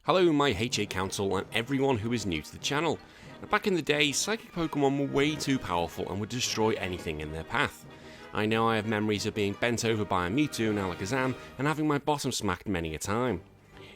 Hello my HA Council and everyone who is new to the channel. Now, back in the day, psychic Pokemon were way too powerful and would destroy anything in their path. I know I have memories of being bent over by a Mewtwo and Alakazam and having my bottom smacked many a time.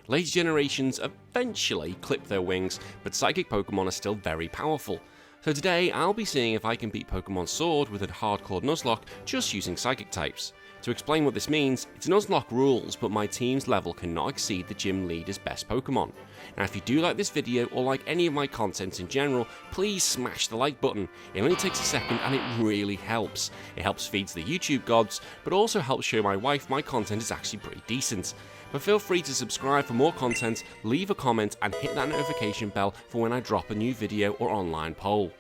Later generations eventually clipped their wings, but psychic Pokemon are still very powerful. So today I'll be seeing if I can beat Pokemon Sword with a hardcore nuzlocke just using psychic types. To explain what this means, it's nuzlocke rules, but my team's level cannot exceed the gym leader's best Pokemon. Now if you do like this video or like any of my content in general, please smash the like button. It only takes a second and it really helps. It helps feed to the YouTube gods, but also helps show my wife my content is actually pretty decent. But feel free to subscribe for more content, leave a comment and hit that notification bell for when I drop a new video or online poll.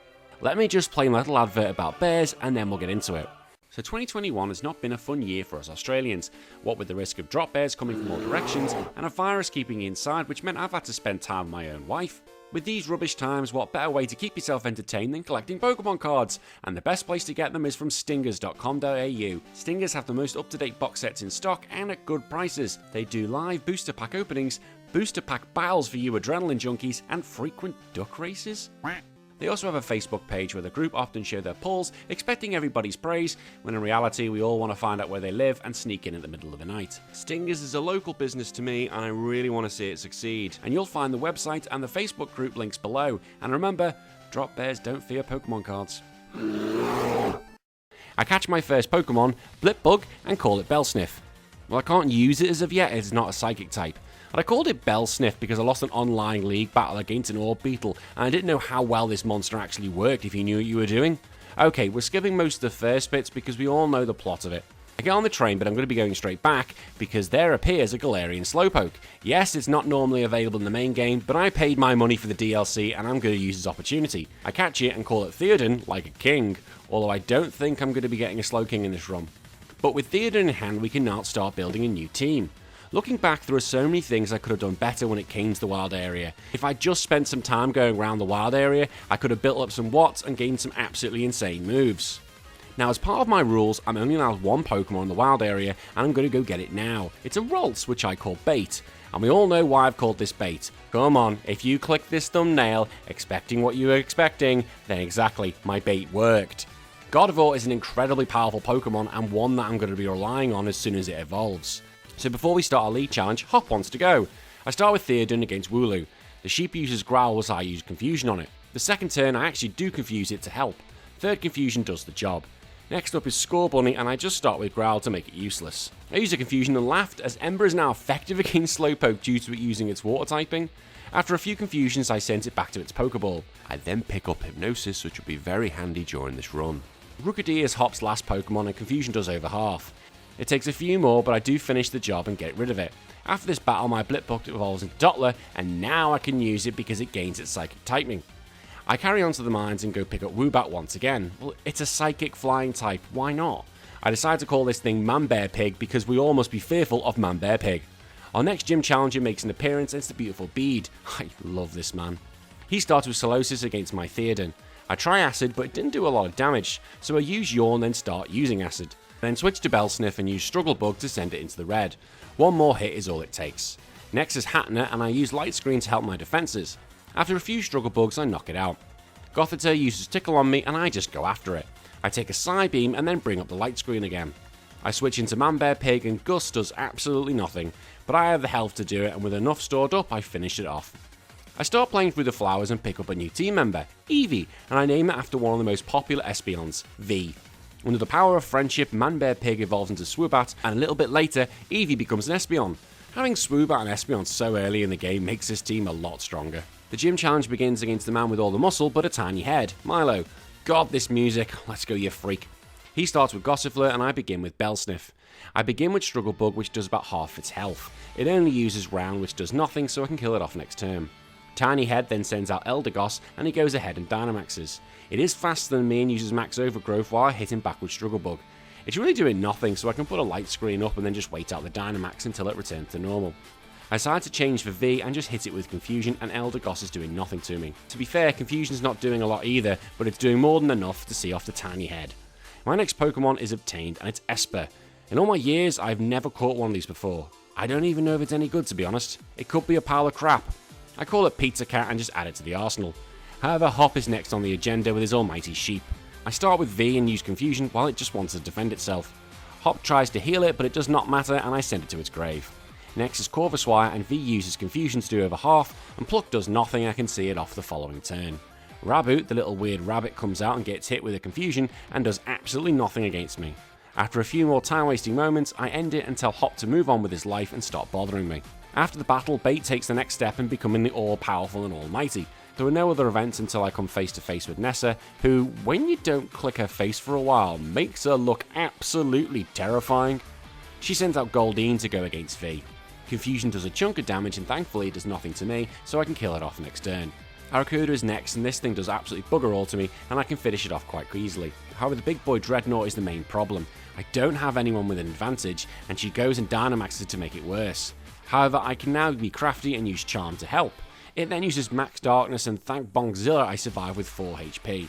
Let me just play my little advert about bears and then we'll get into it. So 2021 has not been a fun year for us Australians, what with the risk of drop bears coming from all directions and a virus keeping me inside, which meant I've had to spend time with my own wife. With these rubbish times, what better way to keep yourself entertained than collecting Pokemon cards? And the best place to get them is from stingers.com.au. Stingers have the most up-to-date box sets in stock and at good prices. They do live booster pack openings, booster pack battles for you adrenaline junkies, and frequent duck races. They also have a Facebook page where the group often show their pulls, expecting everybody's praise, when in reality we all want to find out where they live and sneak in at the middle of the night. Stingers is a local business to me and I really want to see it succeed. And you'll find the website and the Facebook group links below. And remember, drop bears don't fear Pokemon cards. I catch my first Pokemon, Blipbug, and call it Bellsniff. Well, I can't use it as of yet, it's not a psychic type. But I called it Bellsniff because I lost an online league battle against an Orb Beetle, and I didn't know how well this monster actually worked if you knew what you were doing. Okay, we're skipping most of the first bits because we all know the plot of it. I get on the train, but I'm going to be going straight back because there appears a Galarian Slowpoke. Yes, it's not normally available in the main game, but I paid my money for the DLC and I'm going to use this opportunity. I catch it and call it Theoden, like a king, although I don't think I'm going to be getting a Slowking in this run. But with Theoden in hand, we can now start building a new team. Looking back, there are so many things I could have done better when it came to the wild area. If I just spent some time going around the wild area, I could have built up some watts and gained some absolutely insane moves. Now as part of my rules, I'm only allowed one Pokemon in the wild area and I'm going to go get it now. It's a Ralts, which I call Bait. And we all know why I've called this Bait. Come on, if you click this thumbnail expecting what you were expecting, then exactly, my bait worked. Gardevoir is an incredibly powerful Pokemon and one that I'm going to be relying on as soon as it evolves. So before we start our league challenge, Hop wants to go. I start with Theoden against Wooloo. The sheep uses Growl, so I use Confusion on it. The second turn I actually do confuse it to help. Third Confusion does the job. Next up is Scorbunny and I just start with Growl to make it useless. I use a Confusion and laughed as Ember is now effective against Slowpoke due to it using its water typing. After a few confusions I sent it back to its Pokeball. I then pick up Hypnosis, which will be very handy during this run. Rookidee is Hop's last Pokemon and Confusion does over half. It takes a few more, but I do finish the job and get rid of it. After this battle, my Blipbug evolves into Dottler, and now I can use it because it gains its psychic typing. I carry on to the mines and go pick up Woobat once again. Well, it's a psychic flying type, why not? I decide to call this thing Man-Bear-Pig because we all must be fearful of Man-Bear-Pig. Our next gym challenger makes an appearance and it's the beautiful Bede. I love this man. He starts with Solosis against my Theoden. I try Acid, but it didn't do a lot of damage, so I use Yawn then start using Acid. Then switch to Bellsniff and use Struggle Bug to send it into the red. One more hit is all it takes. Next is Hattner and I use Light Screen to help my defences. After a few Struggle Bugs I knock it out. Gothita uses Tickle on me and I just go after it. I take a Psybeam and then bring up the Light Screen again. I switch into Man-Bear-Pig and Gus does absolutely nothing, but I have the health to do it and with enough stored up I finish it off. I start playing through the flowers and pick up a new team member, Eevee, and I name it after one of the most popular Espeons, V. Under the power of friendship, Man-Bear-Pig evolves into Swoobat, and a little bit later, Eevee becomes an Espeon. Having Swoobat and Espeon so early in the game makes this team a lot stronger. The gym challenge begins against the man with all the muscle but a tiny head, Milo. God, this music, let's go you freak. He starts with Gossifleur and I begin with Bellsniff. I begin with Struggle Bug, which does about half its health. It only uses Round, which does nothing, so I can kill it off next turn. Tiny Head then sends out Eldegoss and he goes ahead and Dynamaxes. It is faster than me and uses Max Overgrowth while I hit him back with Struggle Bug. It's really doing nothing, so I can put a Light Screen up and then just wait out the Dynamax until it returns to normal. I decide to change for V and just hit it with Confusion, and Eldegoss is doing nothing to me. To be fair, Confusion's not doing a lot either, but it's doing more than enough to see off the Tiny Head. My next Pokemon is obtained and it's Esper. In all my years, I've never caught one of these before. I don't even know if it's any good, to be honest. It could be a pile of crap. I call it Pizza Cat and just add it to the arsenal. However, Hop is next on the agenda with his almighty sheep. I start with V and use Confusion while it just wants to defend itself. Hop tries to heal it, but it does not matter and I send it to its grave. Next is Corvuswire and V uses Confusion to do over half, and Pluck does nothing. I can see it off the following turn. Raboot, the little weird rabbit, comes out and gets hit with a Confusion and does absolutely nothing against me. After a few more time wasting moments, I end it and tell Hop to move on with his life and stop bothering me. After the battle, Bait takes the next step in becoming the all-powerful and almighty. There are no other events until I come face to face with Nessa, who, when you don't click her face for a while, makes her look absolutely terrifying. She sends out Goldeen to go against V. Confusion does a chunk of damage and thankfully it does nothing to me, so I can kill it off next turn. Arcuda is next and this thing does absolutely bugger all to me and I can finish it off quite easily. However, the big boy Dreadnought is the main problem. I don't have anyone with an advantage and she goes and Dynamaxes it to make it worse. However, I can now be crafty and use Charm to help. It then uses Max Darkness and thank Bongzilla I survive with 4 HP.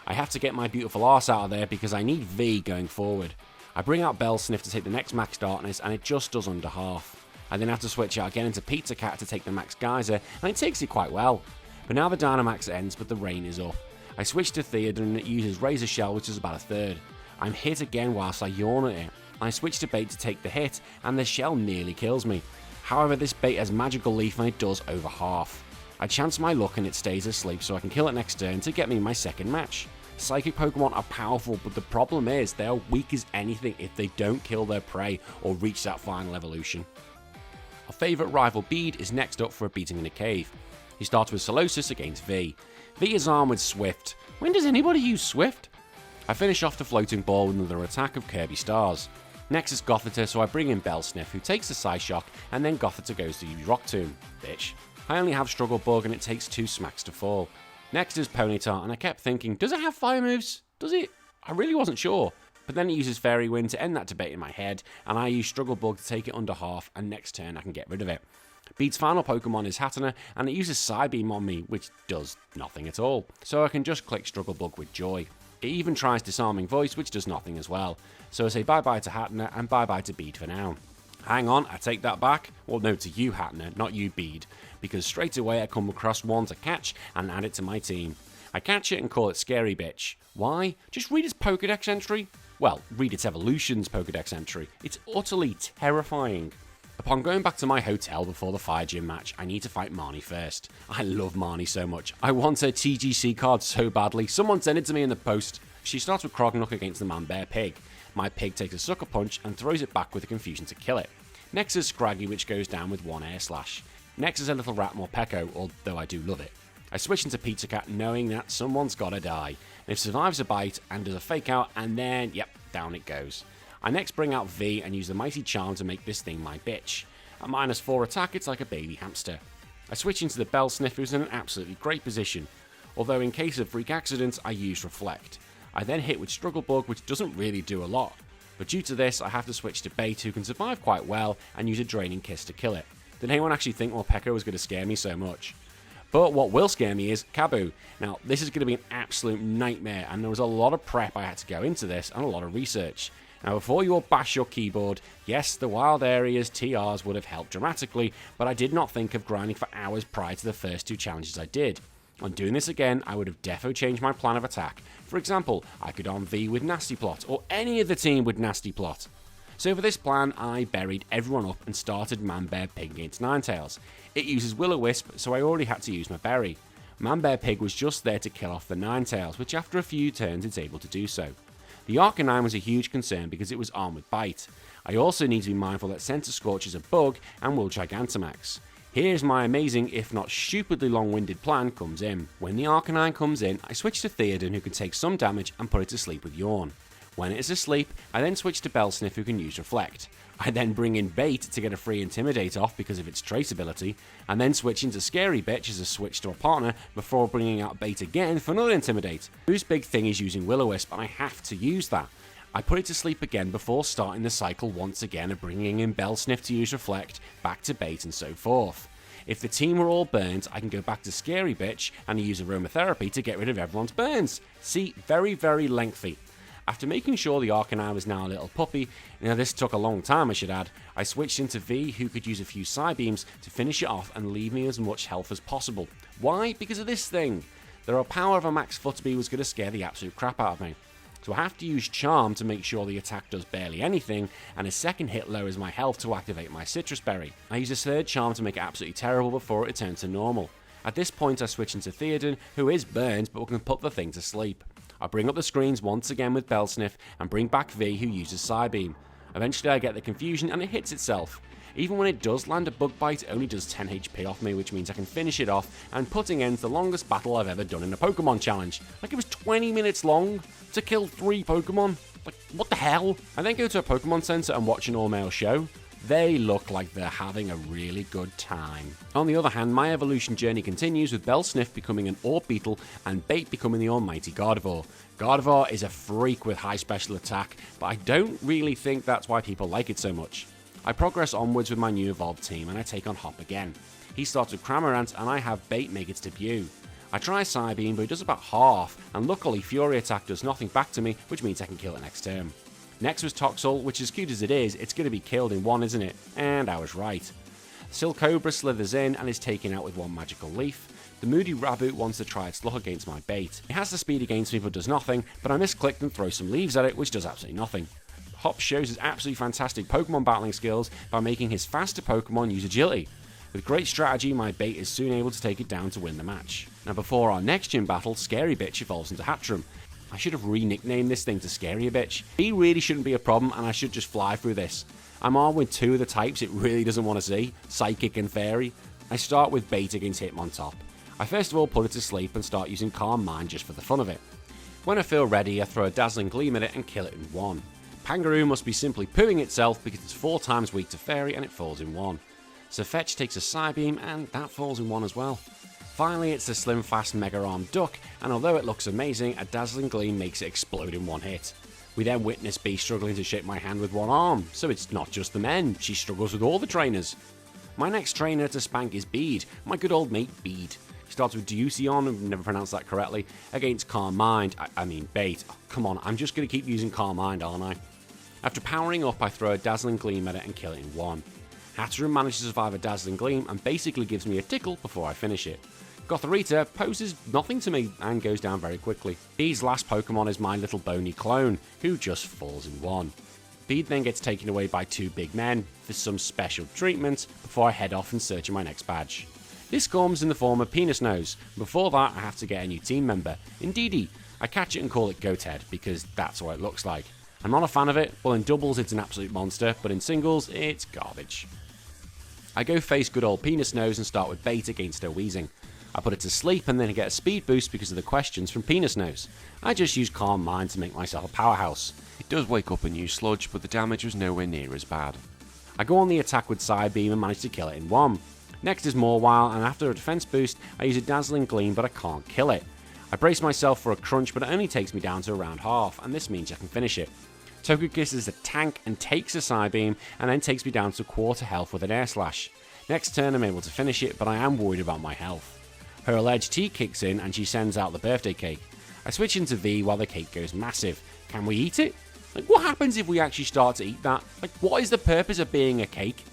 I have to get my beautiful arse out of there because I need V going forward. I bring out Bellsniff to take the next Max Darkness and it just does under half. I then have to switch out again into Pizza Cat to take the Max Geyser and it takes it quite well. But now the Dynamax ends but the rain is up. I switch to Theodon and it uses Razor Shell which is about a third. I'm hit again whilst I yawn at it. I switch to Bait to take the hit and the shell nearly kills me. However, this Bait has Magical Leaf and it does over half. I chance my luck and it stays asleep so I can kill it next turn to get me my second match. Psychic Pokemon are powerful, but the problem is they are weak as anything if they don't kill their prey or reach that final evolution. Our favourite rival Bead is next up for a beating in a cave. He starts with Solosis against V. V is armed with Swift. When does anybody use Swift? I finish off the floating ball with another attack of Kirby Stars. Next is Gothita, so I bring in Bellsniff, who takes the Psyshock, and then Gothita goes to use Rock Tomb. Bitch. I only have Struggle Bug and it takes 2 smacks to fall. Next is Ponyta, and I kept thinking, does it have fire moves? Does it? I really wasn't sure. But then it uses Fairy Wind to end that debate in my head, and I use Struggle Bug to take it under half, and next turn I can get rid of it. Beat's final Pokemon is Hatenna, and it uses Psybeam on me, which does nothing at all. So I can just click Struggle Bug with joy. It even tries Disarming Voice, which does nothing as well. So I say bye-bye to Hatenna and bye-bye to Bead for now. Hang on, I take that back. Well, no, to you, Hatenna, not you, Bead. Because straight away I come across one to catch and add it to my team. I catch it and call it Scary Bitch. Why? Just read its Pokedex entry. Well, read its Evolution's Pokedex entry. It's utterly terrifying. Upon going back to my hotel before the Fire Gym match, I need to fight Marnie first. I love Marnie so much. I want her TGC card so badly. Someone sent it to me in the post. She starts with Croagnock against the Man-Bear Pig. My pig takes a Sucker Punch and throws it back with a Confusion to kill it. Next is Scraggy, which goes down with 1 Air Slash. Next is a little rat Morpeko, although I do love it. I switch into Pizza Cat knowing that someone's gotta die. And it survives a bite and does a fake out and then, yep, down it goes. I next bring out V and use the Mighty Charm to make this thing my bitch. At -4 attack, it's like a baby hamster. I switch into the Bellsniff, who's in an absolutely great position. Although in case of freak accidents, I use Reflect. I then hit with Struggle Bug, which doesn't really do a lot. But due to this, I have to switch to Bait, who can survive quite well, and use a Draining Kiss to kill it. Did anyone actually think Morpeko was going to scare me so much? But what will scare me is Kabu. Now, this is going to be an absolute nightmare, and there was a lot of prep I had to go into this, and a lot of research. Now, before you all bash your keyboard, yes, the wild areas TRs would have helped dramatically, but I did not think of grinding for hours prior to the first 2 challenges I did. On doing this again, I would have defo changed my plan of attack. For example, I could arm V with Nasty Plot, or any of the team with Nasty Plot. So for this plan, I buried everyone up and started Man-Bear Pig against Ninetales. It uses Will-O-Wisp, so I already had to use my berry. Man-Bear Pig was just there to kill off the Ninetales, which after a few turns it's able to do so. The Arcanine was a huge concern because it was armed with Bite. I also need to be mindful that Center Scorch is a bug and will Gigantamax. Here's my amazing, if not stupidly long-winded plan comes in. When the Arcanine comes in, I switch to Theodon, who can take some damage and put it to sleep with Yawn. When it is asleep, I then switch to Bellsniff, who can use Reflect. I then bring in Bait to get a free Intimidate off because of its trace ability, and then switch into Scary Bitch as a switch to a partner before bringing out Bait again for another Intimidate. Whose big thing is using Will-O-Wisp, and I have to use that. I put it to sleep again before starting the cycle once again of bringing in Bellsniff to use Reflect, back to Bait and so forth. If the team are all burned, I can go back to Scary Bitch and use Aromatherapy to get rid of everyone's burns. See, very, very lengthy. After making sure the Arcanine was now a little puppy, this took a long time I should add, I switched into V, who could use a few Psybeams to finish it off and leave me as much health as possible. Why? Because of this thing. The raw power of a max foot speed was going to scare the absolute crap out of me. So I have to use Charm to make sure the attack does barely anything, and a second hit lowers my health to activate my Citrus Berry. I use a third Charm to make it absolutely terrible before it turns to normal. At this point I switch into Theoden, who is burned but can put the thing to sleep. I bring up the screens once again with Bellsniff and bring back V, who uses Psybeam. Eventually I get the confusion and it hits itself. Even when it does land a bug bite, it only does 10 HP off me, which means I can finish it off, and putting end to the longest battle I've ever done in a Pokemon challenge. Like, it was 20 minutes long to kill 3 Pokemon. Like, what the hell? I then go to a Pokemon Center and watch an all-male show. They look like they're having a really good time. On the other hand, my evolution journey continues with Bellsniff becoming an Orbeetle and Bait becoming the almighty Gardevoir. Gardevoir is a freak with high special attack, but I don't really think that's why people like it so much. I progress onwards with my new evolved team and I take on Hop again. He starts with Cramorant and I have Bait make its debut. I try Psybeam, but it does about half, and luckily Fury Attack does nothing back to me, which means I can kill it next turn. Next was Toxel, which, as cute as it is, it's going to be killed in one, isn't it? And I was right. Silcobra slithers in and is taken out with one magical leaf. The Moody Rabbit wants to try its luck against my Bait. It has the speed against me but does nothing, but I misclicked and throw some leaves at it, which does absolutely nothing. Hop shows his absolutely fantastic Pokemon battling skills by making his faster Pokemon use agility. With great strategy, my Bait is soon able to take it down to win the match. Now before our next gym battle, Scary Bitch evolves into Hatterene. I should have re-nicknamed this thing to Scary Bitch. He really shouldn't be a problem and I should just fly through this. I'm on with 2 of the types it really doesn't want to see, Psychic and Fairy. I start with Bait against Hitmontop. I first of all put it to sleep and start using Calm Mind just for the fun of it. When I feel ready, I throw a Dazzling Gleam at it and kill it in 1. Pangaroo must be simply pooing itself because it's 4 times weak to Fairy and it falls in 1. So Fetch takes a Psybeam and that falls in 1 as well. Finally, it's the slim fast Mega Arm Duck, and although it looks amazing, a Dazzling Gleam makes it explode in 1 hit. We then witness Bee struggling to shake my hand with 1 arm, so it's not just the men, she struggles with all the trainers. My next trainer to spank is Bede, my good old mate Bede. He starts with Deuceon, I've never pronounced that correctly, against Calm Mind, I mean Bait. Oh, come on, I'm just going to keep using Calm Mind, aren't I? After powering up, I throw a Dazzling Gleam at it and kill it in 1. Hatterene manages to survive a Dazzling Gleam and basically gives me a tickle before I finish it. Gothorita poses nothing to me and goes down very quickly. Bede's last Pokemon is my little bony clone, who just falls in 1. Bede then gets taken away by 2 big men for some special treatment before I head off in search of my next badge. This comes in the form of Penis Nose. Before that, I have to get a new team member, Indeedee. I catch it and call it Goathead because that's what it looks like. I'm not a fan of it. Well, in doubles it's an absolute monster, but in singles it's garbage. I go face good old Penis Nose and start with Bait against her wheezing. I put it to sleep and then get a speed boost because of the questions from Penis Nose. I just use Calm Mind to make myself a powerhouse. It does wake up and use Sludge, but the damage was nowhere near as bad. I go on the attack with Psybeam and manage to kill it in 1. Next is Mawile, and after a defense boost, I use a Dazzling Gleam, but I can't kill it. I brace myself for a crunch, but it only takes me down to around half, and this means I can finish it. Togekiss is a tank and takes a Psybeam, and then takes me down to quarter health with an Air Slash. Next turn I'm able to finish it, but I am worried about my health. Her alleged tea kicks in and she sends out the birthday cake. I switch into V while the cake goes massive. Can we eat it? Like, what happens if we actually start to eat that? Like, what is the purpose of being a cake?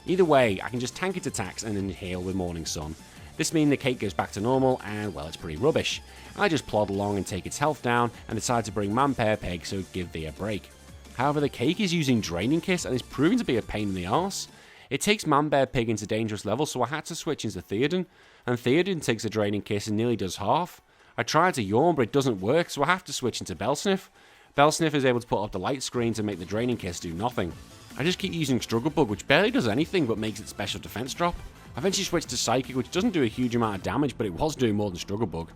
Either way, I can just tank its attacks and then heal with Morning Sun. This means the cake goes back to normal and, well, it's pretty rubbish. I just plod along and take its health down and decide to bring Manpair Peg so give V a break. However, the cake is using Draining Kiss and is proving to be a pain in the arse. It takes Manbear Pig into dangerous levels, so I had to switch into Theoden, and Theoden takes a Draining Kiss and nearly does half. I tried to yawn, but it doesn't work, so I have to switch into Bellsniff. Bellsniff is able to put up the light screen to make the Draining Kiss do nothing. I just keep using Struggle Bug, which barely does anything but makes its special defense drop. I eventually switched to Psychic, which doesn't do a huge amount of damage, but it was doing more than Struggle Bug.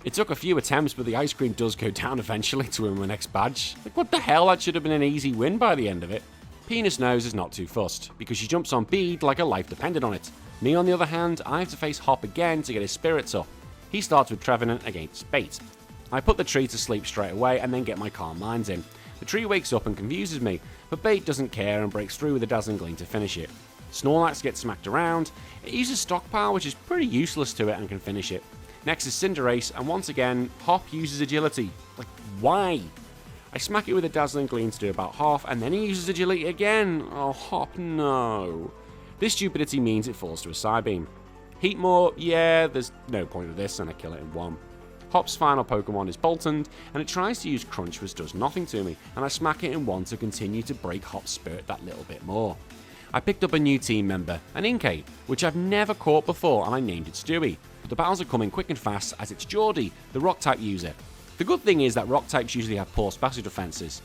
It took a few attempts, but the ice cream does go down eventually to win my next badge. Like, what the hell, that should have been an easy win by the end of it. Penis Nose is not too fussed, because she jumps on Bede like her life depended on it. Me, on the other hand, I have to face Hop again to get his spirits up. He starts with Trevenant against Bait. I put the tree to sleep straight away and then get my Calm Minds in. The tree wakes up and confuses me, but Bait doesn't care and breaks through with a Dazzling Gleam to finish it. Snorlax gets smacked around. It uses Stockpile, which is pretty useless to it, and can finish it. Next is Cinderace, and once again, Hop uses Agility. Like, why? I smack it with a Dazzling Gleam to do about half, and then he uses Agility again. Oh, Hop, no. This stupidity means it falls to a Psybeam. Heat more, yeah, there's no point of this, and I kill it in one. Hop's final Pokemon is Boltund, and it tries to use Crunch, which does nothing to me, and I smack it in one to continue to break Hop's spirit that little bit more. I picked up a new team member, an Inkay, which I've never caught before, and I named it Stewie. But the battles are coming quick and fast, as it's Geordie, the Rock-type user. The good thing is that Rock-types usually have poor special defenses.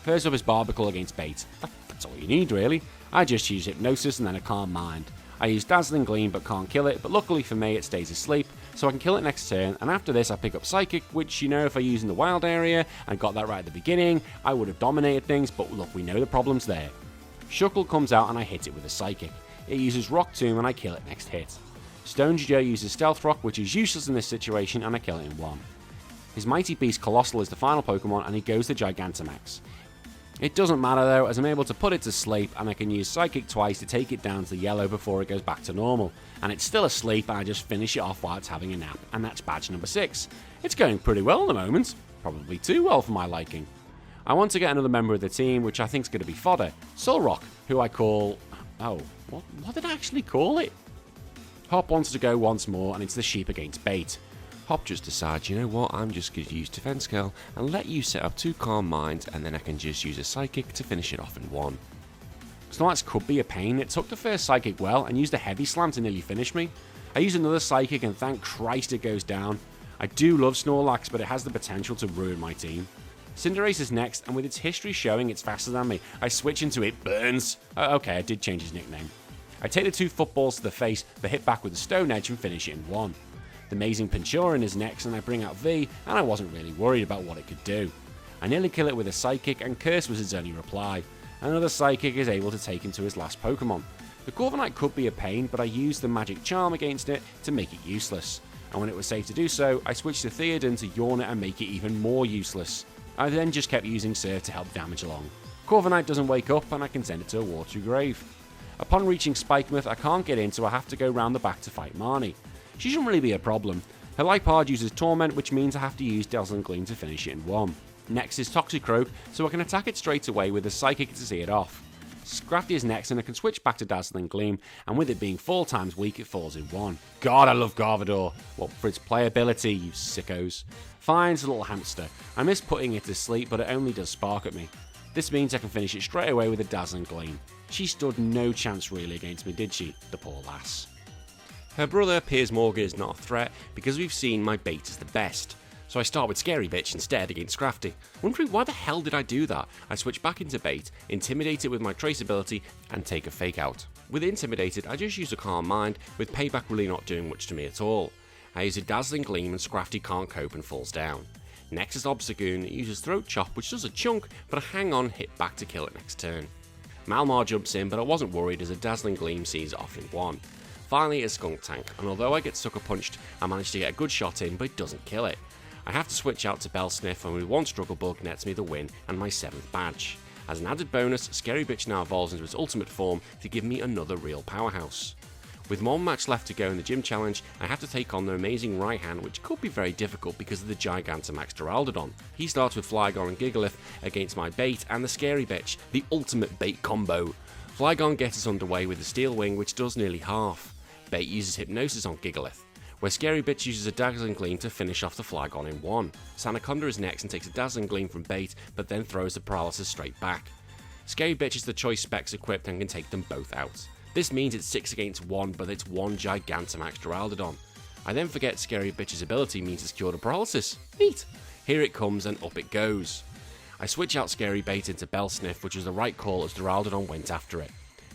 First up is Barbicle against Bait. That's all you need, really. I just use Hypnosis and then a Calm Mind. I use Dazzling Gleam but can't kill it, but luckily for me it stays asleep, so I can kill it next turn, and after this I pick up Psychic, which, you know, if I use in the wild area and got that right at the beginning, I would have dominated things, but look, we know the problem's there. Shuckle comes out and I hit it with a Psychic. It uses Rock Tomb and I kill it next hit. Stonjourner uses Stealth Rock, which is useless in this situation, and I kill it in one. His Mighty Beast Colossal is the final Pokemon, and he goes to Gigantamax. It doesn't matter though, as I'm able to put it to sleep, and I can use Psychic twice to take it down to the yellow before it goes back to normal. And it's still asleep, and I just finish it off while it's having a nap, and that's badge number 6. It's going pretty well at the moment, probably too well for my liking. I want to get another member of the team, which I think is going to be fodder, Solrock, who I call... oh, what did I actually call it? Hop wants to go once more, and it's the sheep against Bait. Hop just decides, you know what, I'm just going to use Defense Curl and let you set up 2 Calm Minds, and then I can just use a Psychic to finish it off in one. Snorlax could be a pain. It took the first Psychic well and used a Heavy Slam to nearly finish me. I use another Psychic and thank Christ it goes down. I do love Snorlax, but it has the potential to ruin my team. Cinderace is next, and with its history showing it's faster than me, I switch into It Burns. Okay, I did change his nickname. I take the 2 footballs to the face, but hit back with a Stone Edge and finish it in one. The Amazing Pinchurin is next, and I bring out V, and I wasn't really worried about what it could do. I nearly kill it with a Psychic, and Curse was its only reply. Another Psychic is able to take him to his last Pokemon. The Corviknight could be a pain, but I used the Magic Charm against it to make it useless. And when it was safe to do so, I switched to Theoden to yawn it and make it even more useless. I then just kept using Surf to help damage along. Corviknight doesn't wake up, and I can send it to a watery grave. Upon reaching Spikemuth, I can't get in, so I have to go round the back to fight Marnie. She shouldn't really be a problem. Her Liepard uses Torment, which means I have to use Dazzling Gleam to finish it in one. Next is Toxicroak, so I can attack it straight away with a Psychic to see it off. Scrafty is next, and I can switch back to Dazzling Gleam, and with it being 4 times weak, it falls in one. God, I love Gardevoir. Well, for its playability, you sickos. Fine, it's a little hamster. I miss putting it to sleep, but it only does spark at me. This means I can finish it straight away with a Dazzling Gleam. She stood no chance really against me, did she? The poor lass. Her brother Piers Morgan is not a threat because we've seen my bait is the best. So I start with Scary Bitch instead against Scrafty. Wondering why the hell did I do that? I switch back into bait, intimidate it with my trace ability, and take a fake out. With intimidated, I just use a Calm Mind, with payback really not doing much to me at all. I use a Dazzling Gleam and Scrafty can't cope and falls down. Next is Obstagoon. It uses Throat Chop, which does a chunk, but I hang on, hit back to kill it next turn. Malmar jumps in, but I wasn't worried as a Dazzling Gleam sees it off in one. Finally is Skunk Tank, and although I get sucker punched, I manage to get a good shot in, but it doesn't kill it. I have to switch out to Bellsniff, and with one Struggle Bug nets me the win and my 7th badge. As an added bonus, Scary Bitch now evolves into its ultimate form to give me another real powerhouse. With one match left to go in the gym challenge, I have to take on the amazing right hand, which could be very difficult because of the Gigantamax Duraludon. He starts with Flygon and Gigalith against my bait and the Scary Bitch, the ultimate bait combo. Flygon gets us underway with the Steel Wing, which does nearly half. Bait uses Hypnosis on Gigalith, where Scary Bitch uses a Dazzling Gleam to finish off the Flygon in one. Sanaconda is next and takes a Dazzling Gleam from Bait, but then throws the Paralysis straight back. Scary Bitch is the choice specs equipped and can take them both out. This means it's 6 against 1, but it's one Gigantamax Duraludon. I then forget Scary Bitch's ability means it's cured of Paralysis. Neat! Here it comes and up it goes. I switch out Scary Bait into Bellsniff, which was the right call as Duraludon went after it.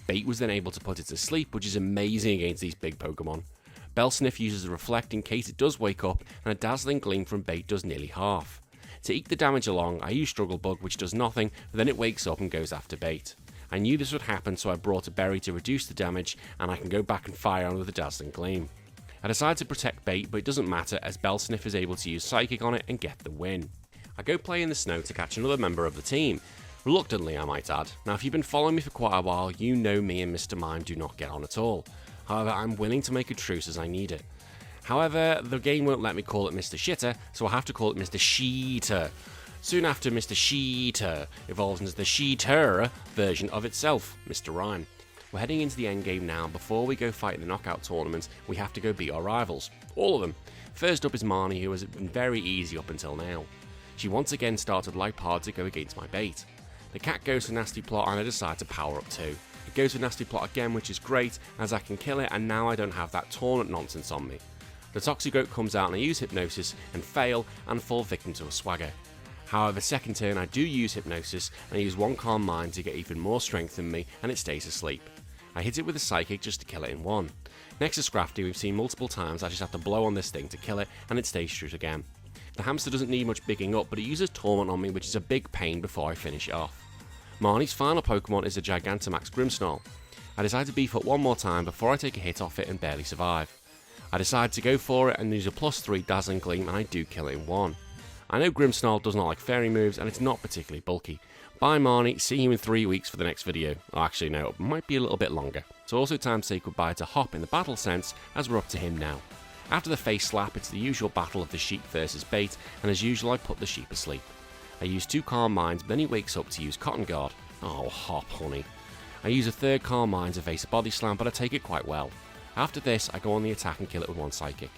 Bait was then able to put it to sleep, which is amazing against these big Pokemon. Bellsniff uses a Reflect in case it does wake up, and a Dazzling Gleam from Bait does nearly half. To eke the damage along, I use Struggle Bug, which does nothing, but then it wakes up and goes after Bait. I knew this would happen, so I brought a Berry to reduce the damage, and I can go back and fire on with a Dazzling Gleam. I decide to protect Bait, but it doesn't matter as Bellsniff is able to use Psychic on it and get the win. I go play in the snow to catch another member of the team. Reluctantly, I might add. Now, if you've been following me for quite a while, you know me and Mr. Mime do not get on at all. However, I'm willing to make a truce as I need it. However, the game won't let me call it Mr. Shitter, so I have to call it Mr. Sheeter. Soon after, Mr. Sheeter evolves into the Sheeter version of itself, Mr. Rhyme. We're heading into the endgame now, and before we go fight in the knockout tournament, we have to go beat our rivals. All of them. First up is Marnie, who has been very easy up until now. She once again started light hard to go against my bait. The cat goes for Nasty Plot, and I decide to power up too. It goes for Nasty Plot again, which is great, as I can kill it, and now I don't have that tournament nonsense on me. The Toxigoat comes out and I use Hypnosis, and fail, and fall victim to a Swagger. However, second turn I do use Hypnosis, and I use one Calm Mind to get even more strength in me, and it stays asleep. I hit it with a Psychic just to kill it in one. Next is Scrafty. We've seen multiple times I just have to blow on this thing to kill it, and it stays true again. The hamster doesn't need much bigging up, but it uses Torment on me, which is a big pain before I finish it off. Marnie's final Pokemon is a Gigantamax Grimmsnarl. I decide to beef up one more time before I take a hit off it and barely survive. I decide to go for it and use a +3 Dazzling Gleam, and I do kill it in one. I know Grimmsnarl does not like fairy moves, and it's not particularly bulky. Bye Marnie, see you in 3 weeks for the next video. Oh, actually no, it might be a little bit longer. It's also time to say goodbye to Hop in the battle sense, as we're up to him now. After the face slap, it's the usual battle of the sheep versus bait, and as usual I put the sheep asleep. I use 2 Calm Minds, but then he wakes up to use Cotton Guard. Oh, Hop, honey. I use a 3rd Calm Mind to face a Body Slam, but I take it quite well. After this, I go on the attack and kill it with 1 Psychic.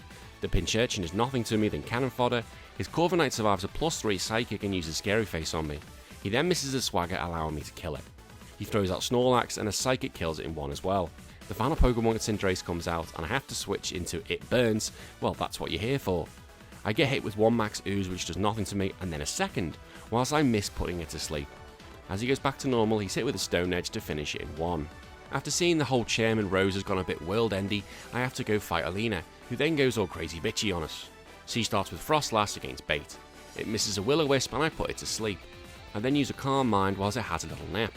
The Pincurchin is nothing to me than cannon fodder. His Corviknight survives a +3 Psychic and uses Scary Face on me. He then misses a Swagger, allowing me to kill it. He throws out Snorlax, and a Psychic kills it in one as well. The final Pokemon Cinderace comes out, and I have to switch into It Burns. Well, that's what you're here for. I get hit with 1 Max Ooze, which does nothing to me, and then a second, whilst I miss putting it to sleep. As he goes back to normal, he's hit with a Stone Edge to finish it in one. After seeing the whole Chairman Rose has gone a bit world-endy, I have to go fight Alina, who then goes all crazy bitchy on us. She starts with Frostlass against Bait. It misses a Will-O-Wisp, and I put it to sleep. I then use a Calm Mind whilst it has a little nap.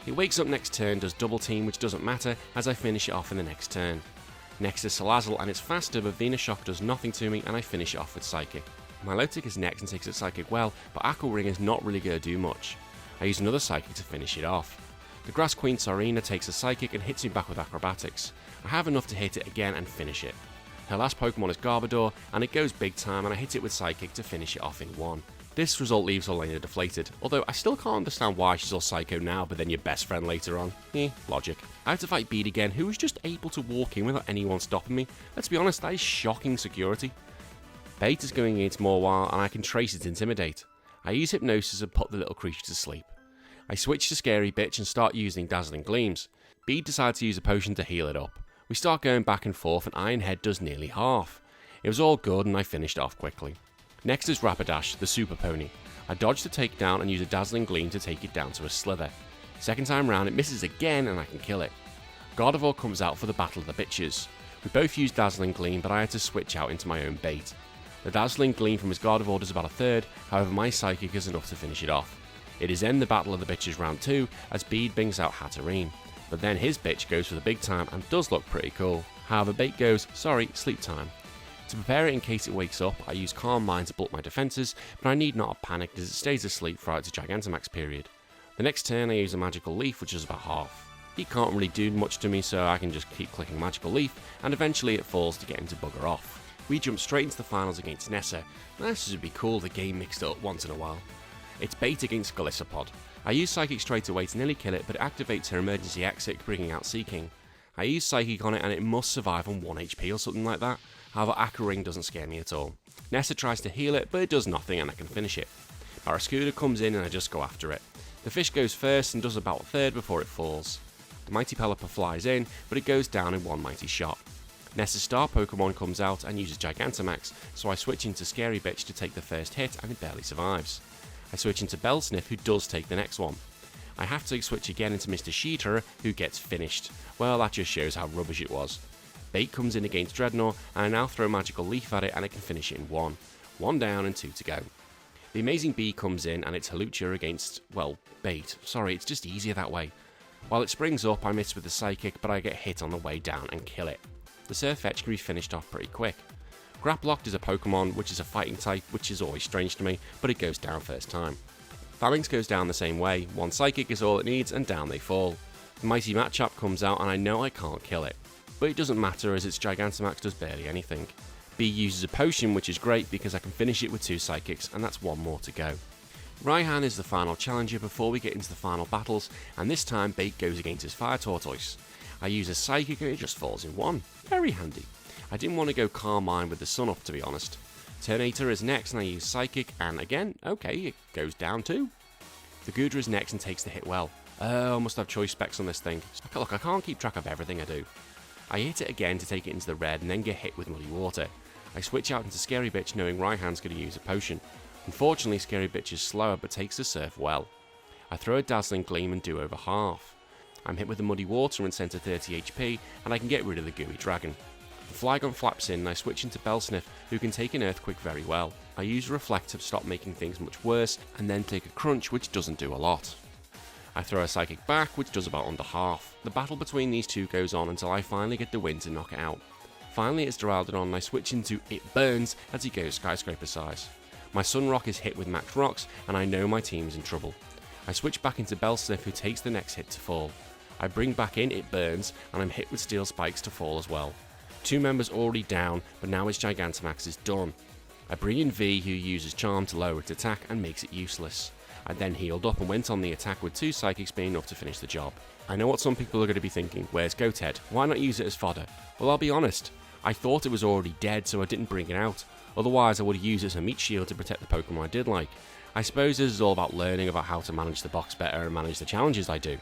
It wakes up next turn, does Double Team, which doesn't matter as I finish it off in the next turn. Next is Salazzle, and it's faster, but Venoshock does nothing to me, and I finish it off with Psychic. Milotic is next and takes it Psychic well, but Aqua Ring is not really going to do much. I use another Psychic to finish it off. The Grass Queen Sarina takes a Psychic and hits me back with Acrobatics. I have enough to hit it again and finish it. Her last Pokemon is Garbodor, and it goes big time, and I hit it with Psychic to finish it off in one. This result leaves Elena deflated, although I still can't understand why she's all psycho now but then your best friend later on. Logic. I have to fight Bede again, who was just able to walk in without anyone stopping me. Let's be honest, that is shocking security. Bait is going against Mawile, and I can trace its Intimidate. I use Hypnosis and put the little creature to sleep. I switch to Scary Bitch and start using Dazzling Gleams. Bede decides to use a potion to heal it up. We start going back and forth, and Ironhead does nearly half. It was all good, and I finished off quickly. Next is Rapidash, the Super Pony. I dodge the takedown and use a Dazzling Gleam to take it down to a Slither. Second time round, it misses again, and I can kill it. Gardevoir comes out for the Battle of the Bitches. We both use Dazzling Gleam, but I had to switch out into my own bait. The Dazzling Gleam from his Gardevoir does about a third, however my Psychic is enough to finish it off. It is then the Battle of the Bitches round 2, as Bede brings out Hatterene. But then his bitch goes for the big time and does look pretty cool. However, Bait goes, sorry, sleep time. To prepare it in case it wakes up, I use Calm Mind to bulk my defences, but I need not have panicked as it stays asleep throughout its Gigantamax period. The next turn I use a Magical Leaf, which is about half. He can't really do much to me, so I can just keep clicking Magical Leaf, and eventually it falls to get him to bugger off. We jump straight into the finals against Nessa. This would be cool, the game mixed it up once in a while. It's Bait against Galissapod. I use Psychic straight away to nearly kill it, but it activates her emergency exit, bringing out Seeking. I use Psychic on it and it must survive on 1 HP or something like that. However, Aqua Ring doesn't scare me at all. Nessa tries to heal it, but it does nothing and I can finish it. Barraskewda comes in and I just go after it. The fish goes first and does about a third before it falls. The Mighty Pelipper flies in, but it goes down in one mighty shot. Nessa's star Pokemon comes out and uses Gigantamax, so I switch into Scary Bitch to take the first hit and it barely survives. I switch into Bellsniff, who does take the next one. I have to switch again into Mr. Sheeter, who gets finished. Well, that just shows how rubbish it was. Bait comes in against Dreadnought, and I now throw Magical Leaf at it and it can finish it in one. 1 down and 2 to go. The Amazing Bee comes in and it's Halucha against, well, Bait. Sorry, it's just easier that way. While it springs up, I miss with the Psychic, but I get hit on the way down and kill it. The Surfetch can be finished off pretty quick. Graplocked is a Pokemon which is a fighting type, which is always strange to me, but it goes down first time. Phalanx goes down the same way, 1 Psychic is all it needs and down they fall. The Mighty Matchup comes out and I know I can't kill it. But it doesn't matter as its Gigantamax does barely anything. B uses a potion which is great because I can finish it with 2 Psychics and that's 1 more to go. Raihan is the final challenger before we get into the final battles, and this time Bait goes against his fire tortoise. I use a psychic and it just falls in one. Very handy. I didn't want to go Carmine with the sun up, to be honest. Eternitis is next and I use psychic, and again, okay, it goes down too. The Gudra is next and takes the hit well. Oh, I must have choice specs on this thing. Look, I can't keep track of everything I do. I hit it again to take it into the red and then get hit with Muddy Water. I switch out into Scary Bitch knowing Raihan's going to use a potion. Unfortunately, Scary Bitch is slower but takes the surf well. I throw a Dazzling Gleam and do over half. I'm hit with the Muddy Water and sent to 30 HP, and I can get rid of the Gooey Dragon. The Flygon flaps in and I switch into Bellsniff, who can take an Earthquake very well. I use Reflect to stop making things much worse, and then take a Crunch, which doesn't do a lot. I throw a Psychic back, which does about under half. The battle between these two goes on until I finally get the win to knock it out. Finally it's Duraludon and I switch into It Burns as he goes Skyscraper size. My Sunrock is hit with Max Rocks, and I know my team is in trouble. I switch back into Bellsniff, who takes the next hit to fall. I bring back in It Burns, and I'm hit with Steel Spikes to fall as well. 2 members already down, but now his Gigantamax is done. I bring in V, who uses Charm to lower its attack and makes it useless. I then healed up and went on the attack with 2 Psychics being enough to finish the job. I know what some people are going to be thinking, where's Goathead? Why not use it as fodder? Well, I'll be honest, I thought it was already dead, so I didn't bring it out. Otherwise I would have used it as a meat shield to protect the Pokemon I did like. I suppose this is all about learning about how to manage the box better and manage the challenges I do.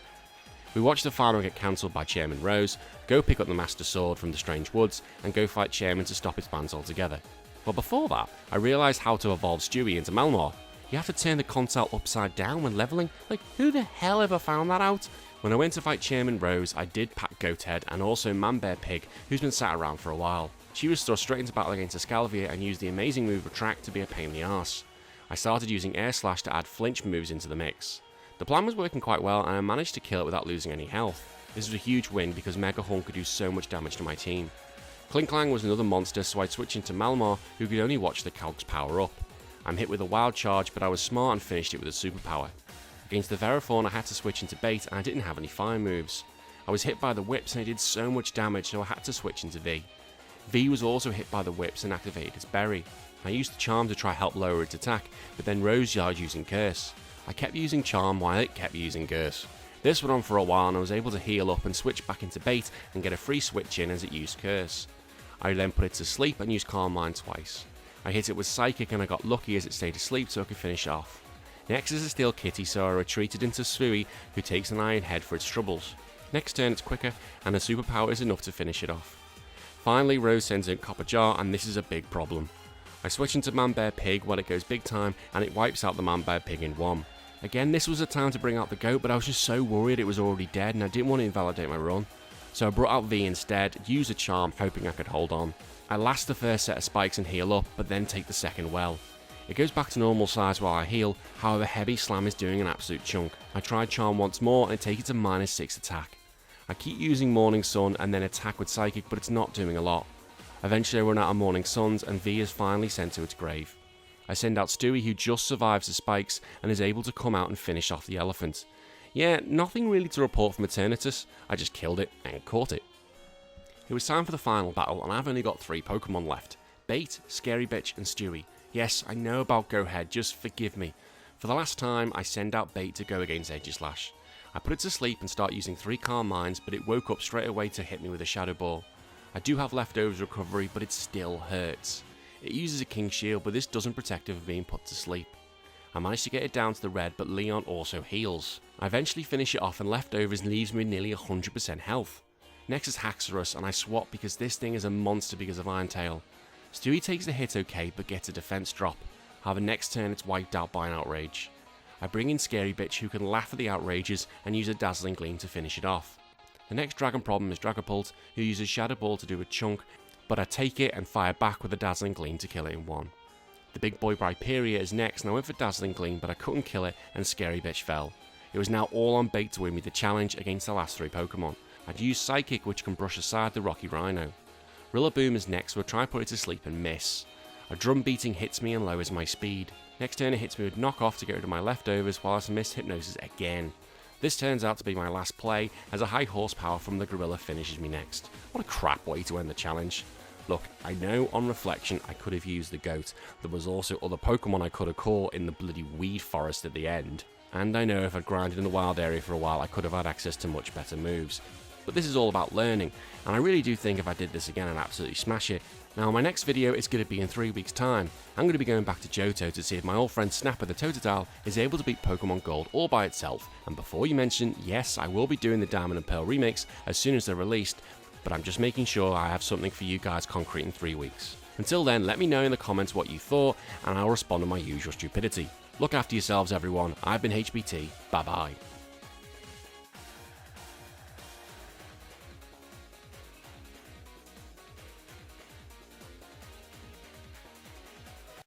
We watch the final get cancelled by Chairman Rose, go pick up the Master Sword from the Strange Woods, and go fight Chairman to stop its bans altogether. But before that, I realised how to evolve Stewie into Malmar. You have to turn the console upside down when levelling? Like, who the hell ever found that out? When I went to fight Chairman Rose, I did pack Goathead and also Manbear Pig, who's been sat around for a while. She was thrust straight into battle against Escalvier and used the amazing move Retract to be a pain in the arse. I started using Air Slash to add flinch moves into the mix. The plan was working quite well and I managed to kill it without losing any health. This was a huge win because Mega Horn could do so much damage to my team. Klinklang was another monster, so I'd switch into Malmar, who could only watch the Cogs power up. I'm hit with a Wild Charge, but I was smart and finished it with a Superpower. Against the Verathorn I had to switch into Bait and I didn't have any fire moves. I was hit by the Whips and it did so much damage, so I had to switch into V. V was also hit by the Whips and activated its Berry. I used the Charm to try help lower its attack, but then Rose started using Curse. I kept using Charm while it kept using Curse. This went on for a while and I was able to heal up and switch back into Bait and get a free switch in as it used Curse. I then put it to sleep and used Calm Mind twice. I hit it with Psychic and I got lucky as it stayed asleep so I could finish off. Next is a Steel Kitty, so I retreated into Swooey, who takes an Iron Head for its troubles. Next turn it's quicker and a Superpower is enough to finish it off. Finally Rose sends in Copper Jar and this is a big problem. I switch into Manbear Pig when it goes big time and it wipes out the Manbear Pig in one. Again, this was a time to bring out the goat, but I was just so worried it was already dead and I didn't want to invalidate my run. So I brought out V instead, used a Charm hoping I could hold on. I last the first set of spikes and heal up, but then take the second well. It goes back to normal size while I heal, however Heavy Slam is doing an absolute chunk. I tried Charm once more and it takes it to -6 attack. I keep using Morning Sun and then attack with Psychic, but it's not doing a lot. Eventually I run out of Morning Suns and V is finally sent to its grave. I send out Stewie, who just survives the spikes and is able to come out and finish off the elephant. Yeah, nothing really to report from Eternitis, I just killed it and caught it. It was time for the final battle and I've only got 3 Pokemon left. Bait, Scary Bitch and Stewie. Yes, I know about Go Ahead, just forgive me. For the last time, I send out Bait to go against Aegislash. I put it to sleep and start using 3 Calm Minds, but it woke up straight away to hit me with a Shadow Ball. I do have leftovers recovery, but it still hurts. It uses a King Shield, but this doesn't protect it from being put to sleep. I managed to get it down to the red, but Leon also heals. I eventually finish it off and leftovers leaves me nearly 100% health. Next is Haxorus, and I swap because this thing is a monster because of Iron Tail. Stewie takes the hit okay, but gets a defense drop. However, next turn it's wiped out by an Outrage. I bring in Scary Bitch, who can laugh at the outrages and use a Dazzling Gleam to finish it off. The next Dragon problem is Dragapult, who uses Shadow Ball to do a chunk, but I take it and fire back with a Dazzling Gleam to kill it in one. The big boy Rhyperior is next and I went for Dazzling Gleam, but I couldn't kill it and Scary Bitch fell. It was now all on Bait to win me the challenge against the last 3 Pokemon. I'd use Psychic, which can brush aside the Rocky Rhino. Rillaboom is next, so I try to put it to sleep and miss. A Drum Beating hits me and lowers my speed. Next turn it hits me with Knock Off to get rid of my leftovers, whilst I miss Hypnosis again. This turns out to be my last play, as a high horsepower from the Gorilla finishes me next. What a crap way to end the challenge. Look, I know on reflection I could have used the goat. There was also other Pokemon I could have caught in the bloody weed forest at the end. And I know if I'd grinded in the wild area for a while, I could have had access to much better moves. But this is all about learning, and I really do think if I did this again, I'd absolutely smash it. Now, my next video is going to be in 3 weeks' time. I'm going to be going back to Johto to see if my old friend Snapper the Totodile is able to beat Pokemon Gold all by itself. And before you mention, yes, I will be doing the Diamond and Pearl remakes as soon as they're released, but I'm just making sure I have something for you guys concrete in 3 weeks. Until then, let me know in the comments what you thought, and I'll respond with my usual stupidity. Look after yourselves, everyone. I've been HBT. Bye-bye.